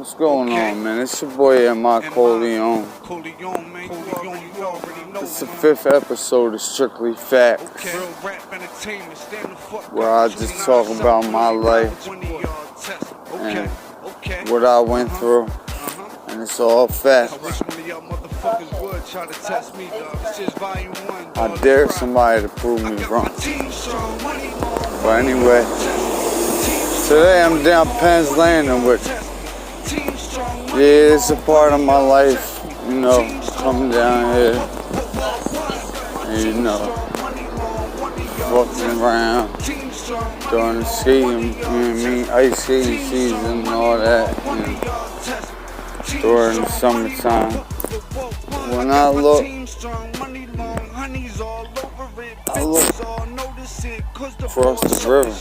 What's going on, man? It's your boy M-I-Corleone. It's the 5th episode of Strictly Facts, where I just talk about my life and what I went through, and it's all facts. I dare somebody to prove me wrong. But anyway, today I'm down Penn's Landing with, yeah, it's a part of my life, you know, coming down here, and, you know, walking around during the skating, ice skating season and all that, and during the summertime. When I look across the river,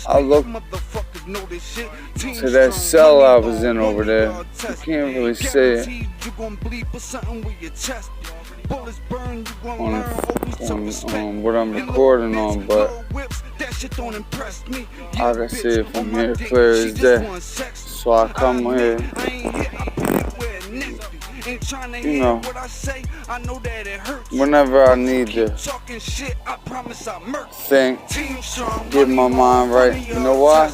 I look to that cell I was in over there. You can't really see it on what I'm recording on, but I can see it from here clear as day. So I come here, you know, whenever I need to think, get my mind right. You know why?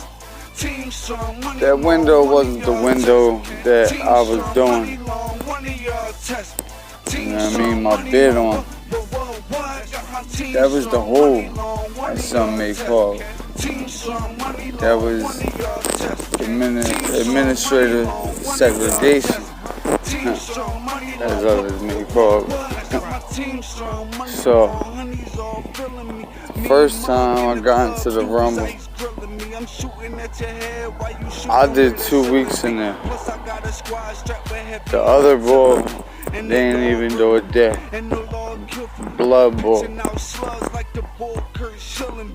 That window wasn't the window that I was doing, you know what I mean, my bid on. That was the hole, as some may call it. That was administrative segregation, as others may call it. So, first time I got into the Rumble, I did 2 weeks in there. The other boy, they didn't even do a day. Blood boy.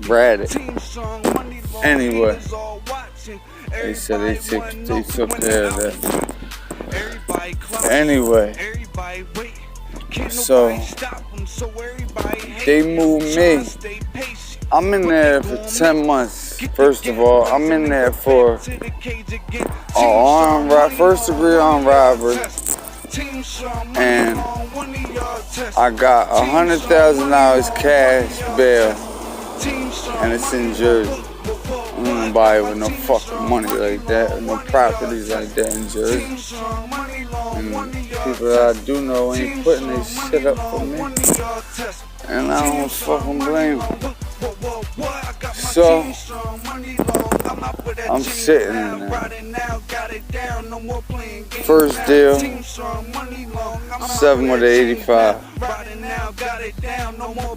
Ratted. Anyway, they said they took care of that. Anyway, so they moved me. I'm in there for 10 months. First of all, I'm in there for first degree armed robbery, and I got $100,000 cash bail, and it's in Jersey. I'm not nobody with no fucking money like that, or no properties like that in Jersey. And people that I do know ain't putting their shit up for me, and I don't fucking blame them. So, I'm sitting in there. First deal, 7 with 85.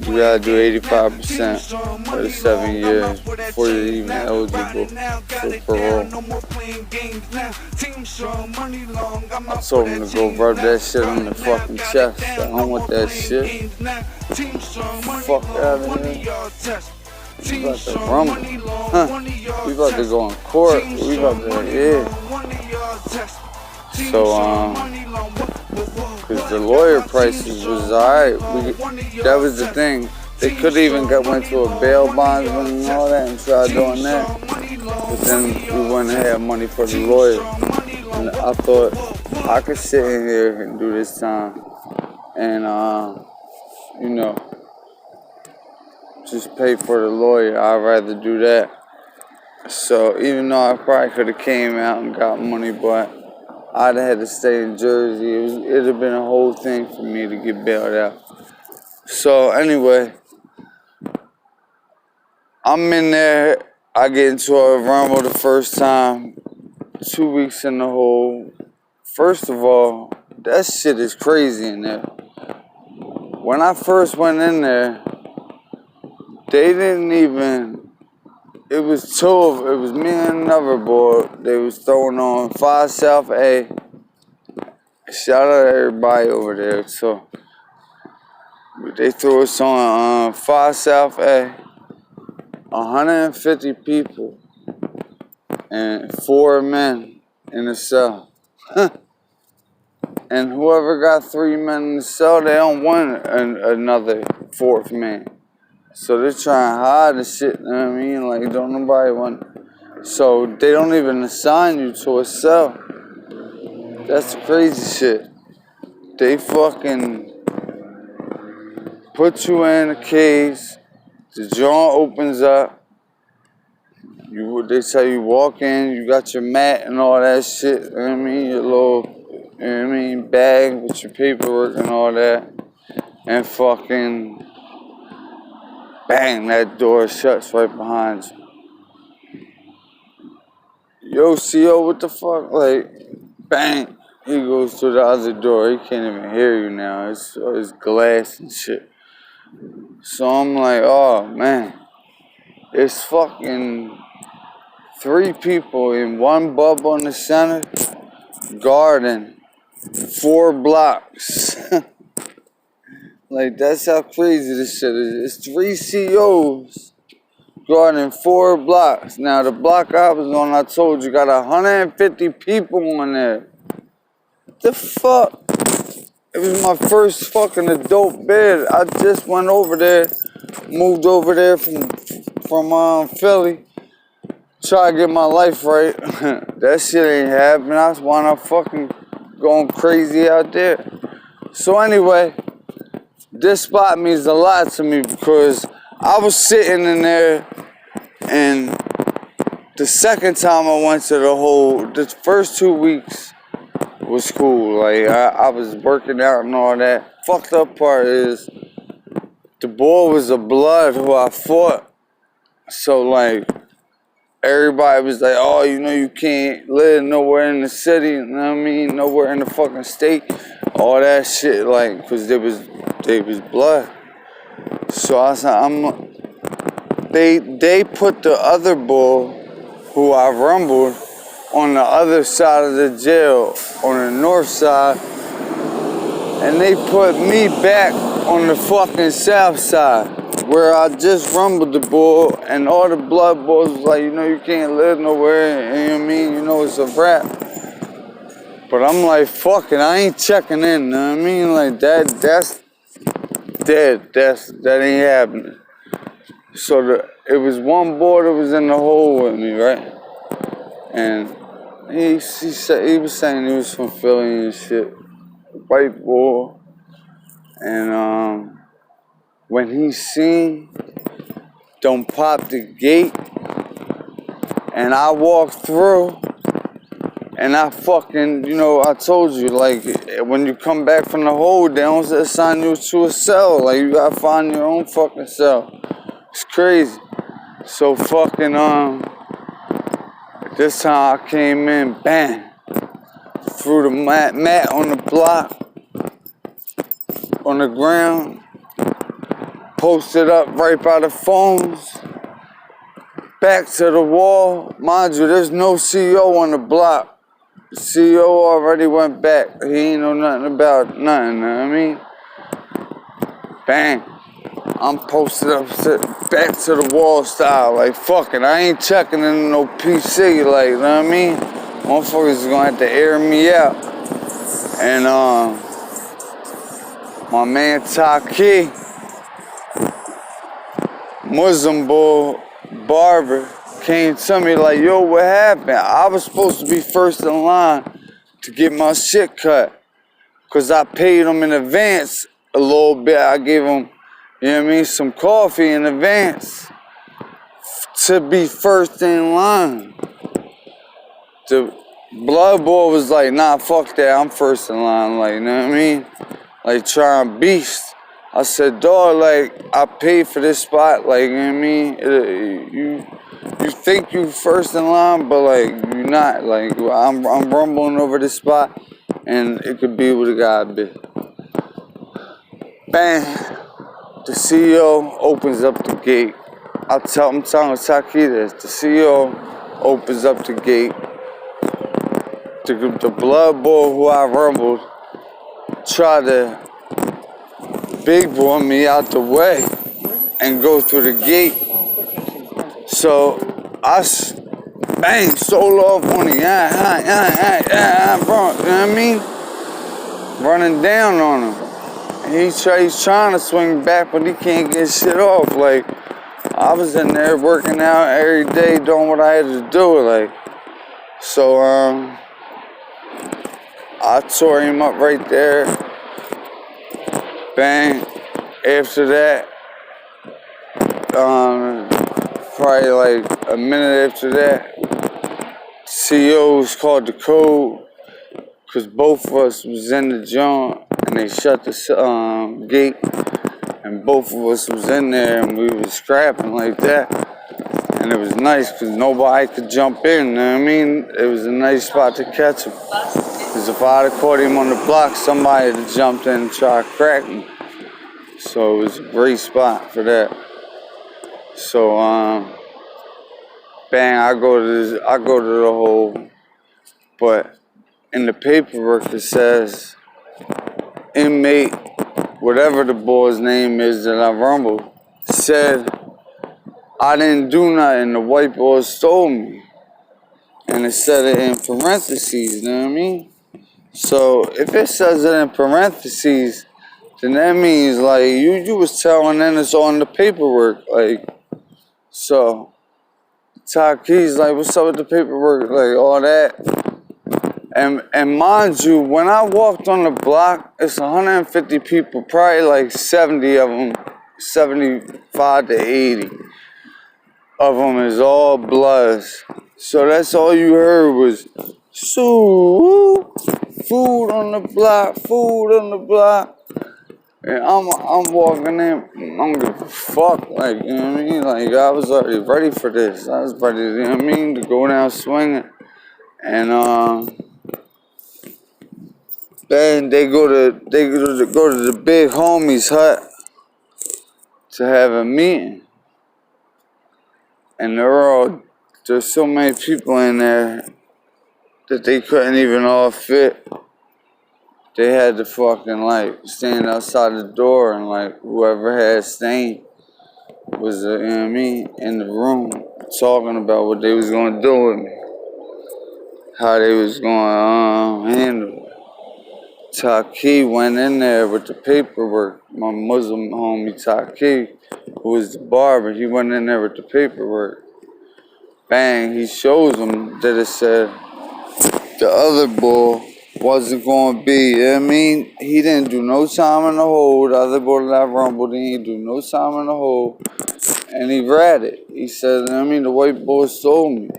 You gotta do 85% for the 7 years before you're even eligible for parole. I told him to go rub that shit on the fucking chest. I don't want that shit. Fuck out of here. We about to rumble. We about to go in court. We about to, yeah. So, cause the lawyer prices was alright. That was the thing. They could even went to a bail bondsman and all that and tried doing that. But then we wouldn't have money for the lawyer. And I thought I could sit in here and do this time and, you know, just pay for the lawyer. I'd rather do that. So even though I probably could have came out and got money, but I'd have had to stay in Jersey. It'd have been a whole thing for me to get bailed out. So anyway, I'm in there. I get into a rumble the first time. 2 weeks in the hole. First of all, that shit is crazy in there. When I first went in there, they didn't even, it was me and another boy. They was throwing on 5 South A. Shout out to everybody over there. So, they threw us on 5 South A. 150 people and 4 men in the cell. And whoever got 3 men in the cell, they don't want another 4th man. So they're trying to hide the shit, you know what I mean? Like, don't nobody want. So they don't even assign you to a cell. That's the crazy shit. They fucking put you in a cage. The jaw opens up. They tell you walk in. You got your mat and all that shit. You know what I mean? Your little, you know what I mean, bag with your paperwork and all that. And fucking bang, that door shuts right behind you. Yo, CO, what the fuck? Like, bang, he goes to the other door. He can't even hear you now. It's glass and shit. So I'm like, oh man, it's fucking 3 people in one bubble in the center, guarding 4 blocks. Like, that's how crazy this shit is. It's 3 COs guarding 4 blocks. Now, the block I was on, I told you, got 150 people on there. What the fuck? It was my first fucking adult bed. I just went over there, moved over there from Philly, try to get my life right. That shit ain't happening. I wound up fucking going crazy out there. So anyway, this spot means a lot to me because I was sitting in there, and the second time I went to the first 2 weeks was cool. Like, I was working out and all that. Fucked up part is the boy was a blood who I fought. So, like, everybody was like, oh, you know, you can't live nowhere in the city, you know what I mean? Nowhere in the fucking state. All that shit, like, because they was blood. So I said, they put the other bull who I rumbled on the other side of the jail, on the north side, and they put me back on the fucking south side, where I just rumbled the bull, and all the blood bulls was like, you know, you can't live nowhere, you know what I mean? You know, it's a wrap. But I'm like, fuck it, I ain't checking in, you know what I mean? Like, that's dead, that ain't happening. So it was one boy that was in the hole with me, right? And he was saying he was from Philly and shit, white boy. And when he seen don't pop the gate, and I walked through, and I fucking, you know, I told you, like, when you come back from the hole, they don't assign you to a cell. Like, you gotta find your own fucking cell. It's crazy. So fucking, this time I came in, bang, threw the mat on the block, on the ground, posted up right by the phones, back to the wall. Mind you, there's no CO on the block. The CO already went back. He ain't know nothing about nothing, you know what I mean? Bang. I'm posted up, back to the wall style, like, fuck it, I ain't checking in no PC, like, you know what I mean? Motherfuckers is gonna have to air me out. And, my man Taki, Muslim bull, barber, came to me like, yo, what happened? I was supposed to be first in line to get my shit cut, because I paid him in advance a little bit. I gave him, you know what I mean, some coffee in advance to be first in line. The blood boy was like, nah, fuck that, I'm first in line, like, you know what I mean? Like, trying beast. I said, dawg, like, I paid for this spot, like, you know what I mean? You think you first in line, but, like, you're not. Like, I'm rumbling over this spot, and it could be what it gotta be. Bang. The CEO opens up the gate. I'm telling Taki this. The CEO opens up the gate. The blood boy who I rumbled tried to big boy me out the way and go through the gate. So I bang, stole off on him. You know what I mean? Running down on him. he's trying to swing back, but he can't get shit off. Like, I was in there working out every day, doing what I had to do. Like, so I tore him up right there. Bang. After that, probably like a minute after that, CEOs called the code because both of us was in the joint and they shut the gate and both of us was in there and we was scrapping like that. And it was nice because nobody could jump in, you know what I mean? It was a nice spot to catch him. Because if I had caught him on the block, somebody had jumped in and tried to crack me. So it was a great spot for that. So bang, I go to the hole, but in the paperwork it says inmate, whatever the boy's name is that I rumbled, said I didn't do nothing, the white boy stole me. And it said it in parentheses, you know what I mean? So if it says it in parentheses, then that means like you was telling them it's on the paperwork, like, so Taki's like, what's up with the paperwork, like all that. And mind you, when I walked on the block, it's 150 people, probably like 70 of them, 75 to 80 of them is all Bloods. So that's all you heard was, "Sue, food on the block, food on the block." And I'm walking in, I don't give a fuck, like, you know what I mean? Like, I was already ready for this. I was ready, you know what I mean, to go down swinging. And then they go to the big homie's hut to have a meeting. And there's so many people in there that they couldn't even all fit. They had to fucking like stand outside the door and like whoever had stain was, you know what I mean, in the room talking about what they was gonna do with me. How they was gonna handle it. Taki went in there with the paperwork. My Muslim homie Taki, who was the barber, he went in there with the paperwork. Bang, he shows them that it said the other bull wasn't going to be, you know what I mean? He didn't do no time in the hole. The other bull that rumbled, he didn't do no time in the hole. And he ratted. He said, you know what I mean, the white boy stole me.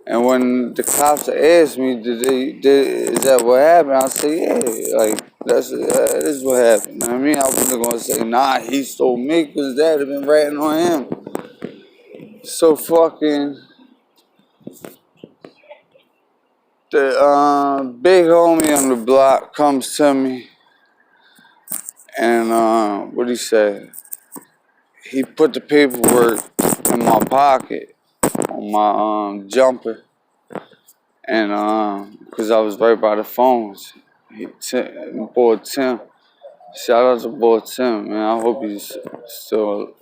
And when the cops asked me, is that what happened? I said, yeah, like, that is what happened. You know what I mean? I wasn't going to say, nah, he stole me, because dad had been ratting on him. So fucking, the big homie on the block comes to me, and what'd he say? He put the paperwork in my pocket on my jumper, and because I was right by the phones. Boy Tim, shout out to boy Tim, man. I hope he's still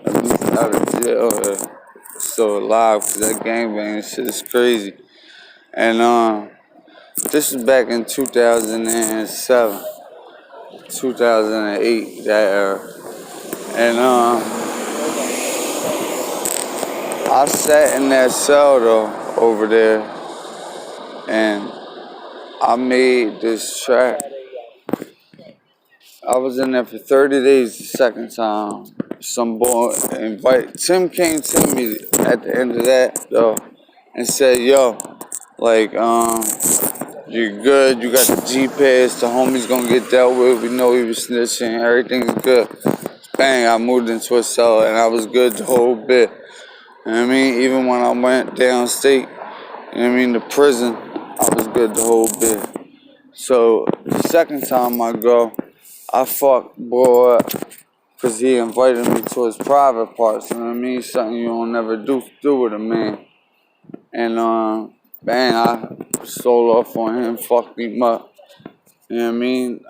at least out of jail or still alive, because that gangbang shit is crazy. And this was back in 2007, 2008, that era. And I sat in that cell though over there, and I made this track. I was in there for 30 days the second time. Some boy Tim came to me at the end of that though and said, yo, like, you're good, you got the G-Pass, the homie's gonna get dealt with, we know he was snitching, everything's good. Bang, I moved into a cell and I was good the whole bit. You know what I mean? Even when I went downstate, you know what I mean, to prison, I was good the whole bit. So the second time I go, I fucked boy because he invited me to his private parts, you know what I mean? Something you don't never do with a man. And bang, I stole off on him, fucked him up. You know what I mean?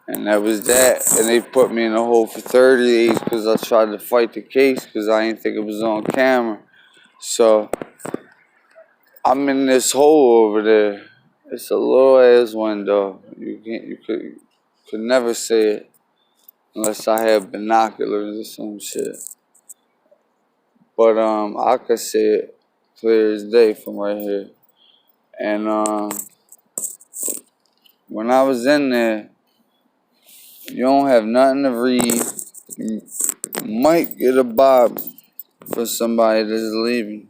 And that was that. And they put me in a hole for 30 days because I tried to fight the case because I didn't think it was on camera. So I'm in this hole over there. It's a little ass window. You could never say it unless I had binoculars or some shit. But I could say it clear as day from right here. And when I was in there, you don't have nothing to read. You might get a Bible for somebody that's leaving.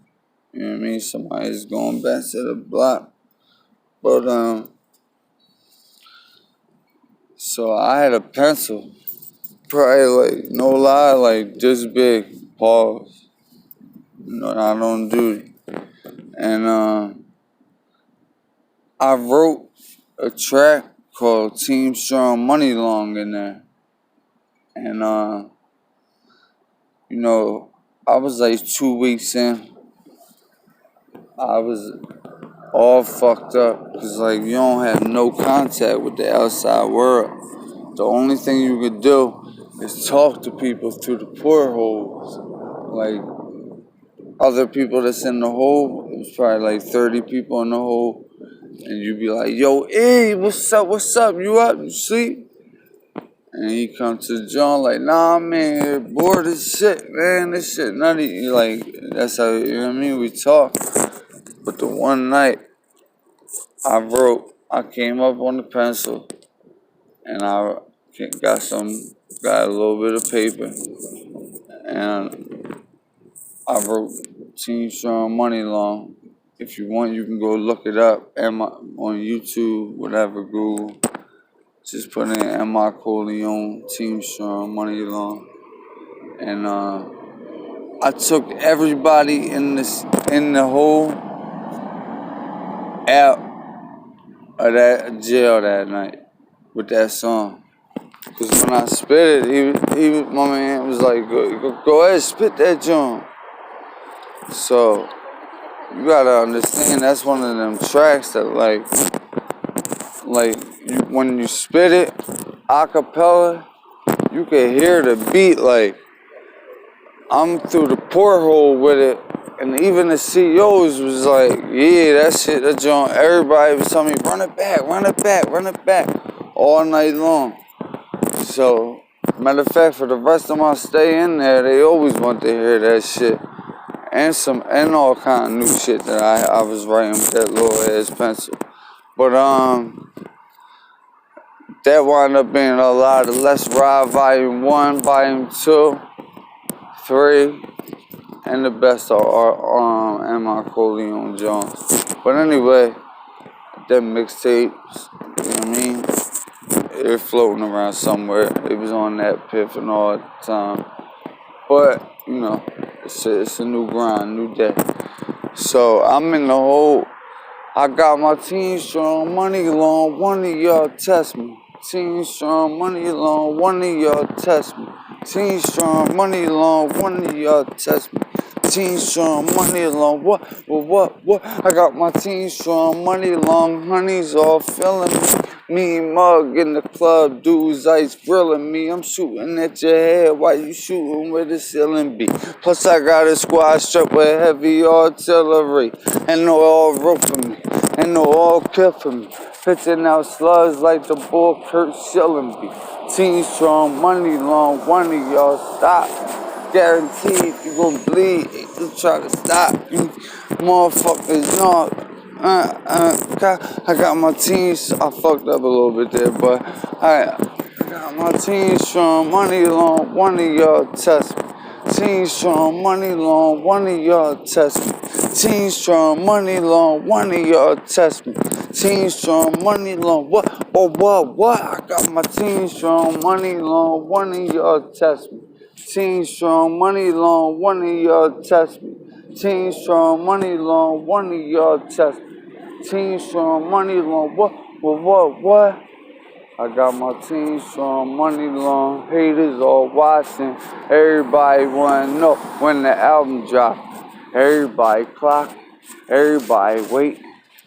You know what I mean? Somebody's going back to the block. But so I had a pencil, probably like, no lie, like this big, pause. You know, I don't do it. And I wrote a track called Team Strong Money Long in there. And you know, I was like 2 weeks in. I was all fucked up because like you don't have no contact with the outside world. The only thing you could do is talk to people through the portholes. Like other people that's in the hole, it was probably like 30 people in the hole, and you'd be like, "Yo, hey, what's up? What's up? You up? You sleep?" And he come to the joint like, "Nah, man, bored as shit, man. This shit nutty." Like that's how, you know what I mean. We talk. But the one night I came up on the pencil, and I got a little bit of paper, and I wrote Team Strong Money Long. If you want, you can go look it up on YouTube, whatever, Google. Just put in M-I-Corleone, Team Strong Money Long. And I took everybody in the whole out of that jail that night with that song. Cause when I spit it, my man was like, go ahead, spit that joint. So you gotta understand that's one of them tracks that when you spit it a cappella, you can hear the beat. Like I'm through the porthole with it, and even the CEOs was like, yeah, that shit, that joint. Everybody was telling me, run it back, run it back, run it back, all night long. So, matter of fact, for the rest of my stay in there, they always want to hear that shit. And all kind of new shit that I was writing with that little ass pencil. But that wound up being a lot of Let's Ride Volume 1, Volume 2, 3, and the best of M-I-Corleone Jones. But anyway, them mixtapes, you know what I mean? They're floating around somewhere. It was on that Piff and all the time. But, you know, it's a new grind, new day. So I'm in the hole. I got my Team Strong Money Long, one of y'all test me. Team Strong Money Long, one of y'all test me. Team Strong Money Long, one of y'all test me. Team Strong Money Long, what? I got my Team Strong Money Long, honeys all feeling me. Me mug in the club, dudes ice grilling me. I'm shooting at your head while you shooting with a ceiling beat. Plus I got a squad strapped with heavy artillery, and no all roping me, and no all clipping me. Pitching out slugs like the bull Kurt Schillenby. Team Strong Money Long, one of y'all stop. Guaranteed you gon' bleed. You try to stop you, motherfuckers. No, I got my team. I fucked up a little bit there, but I got my Team Strong Money Long. One of y'all test me. Team Strong Money Long. One of y'all test me. Team Strong Money Long. One of y'all test me. Team Strong Money Long. What? Oh, what? I got my Team Strong Money Long. One of y'all test me. Team Strong Money Long, one of y'all test me. Team Strong Money Long, one of y'all test me. Team Strong Money Long, what? I got my Team Strong Money Long, haters all watching. Everybody wanna know when the album drop. Everybody clock, everybody wait.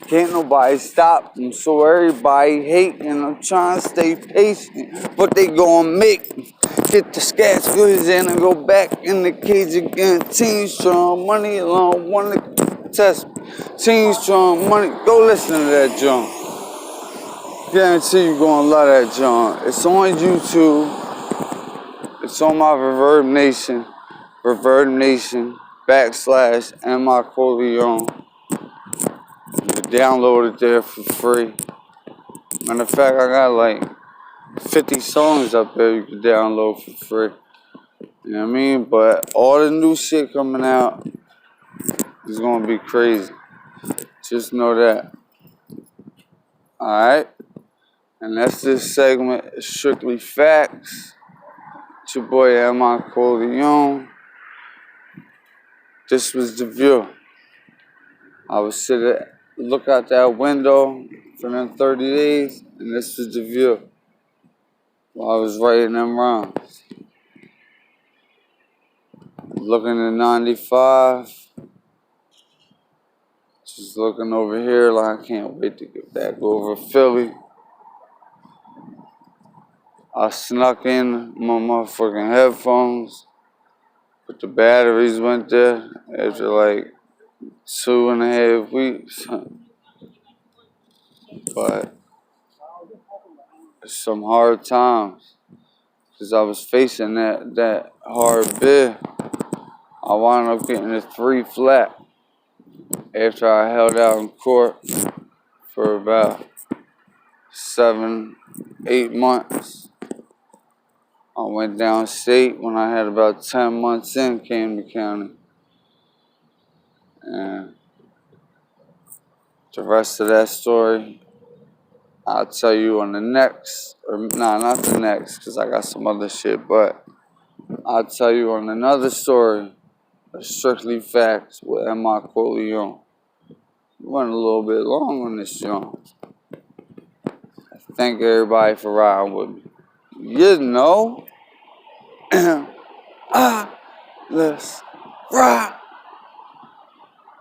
Can't nobody stop them, so everybody hating. I'm trying to stay patient, but they gonna make me. Get the scats goods in and go back in the cage again. Team Strong Money Long, wanna test me. Team Strong Money, go listen to that junk. Guarantee you gonna love that joint. It's on YouTube. It's on my Reverb Nation / M-I-Corleone. You can download it there for free. Matter of fact, I got like 50 songs up there you can download for free. You know what I mean? But all the new shit coming out is gonna be crazy. Just know that. Alright? And that's this segment, Strictly Facts. It's your boy M-I-Corleone. This was the view. I was look out that window for them 30 days, and this was the view while I was writing them rhymes. Looking at 95, just looking over here like I can't wait to get back over Philly. I snuck in my motherfucking headphones, but the batteries went there after like 2.5 weeks. But it's some hard times, because I was facing that hard bid. I wound up getting a 3 flat after I held out in court for about 7-8 months. I went downstate when I had about 10 months in Camden County. And the rest of that story, I'll tell you on the next, not the next, because I got some other shit, but I'll tell you on another story, Strictly Facts with M-I-Corleone. Went a little bit long on this joint. Thank everybody for riding with me. You know, let's ride.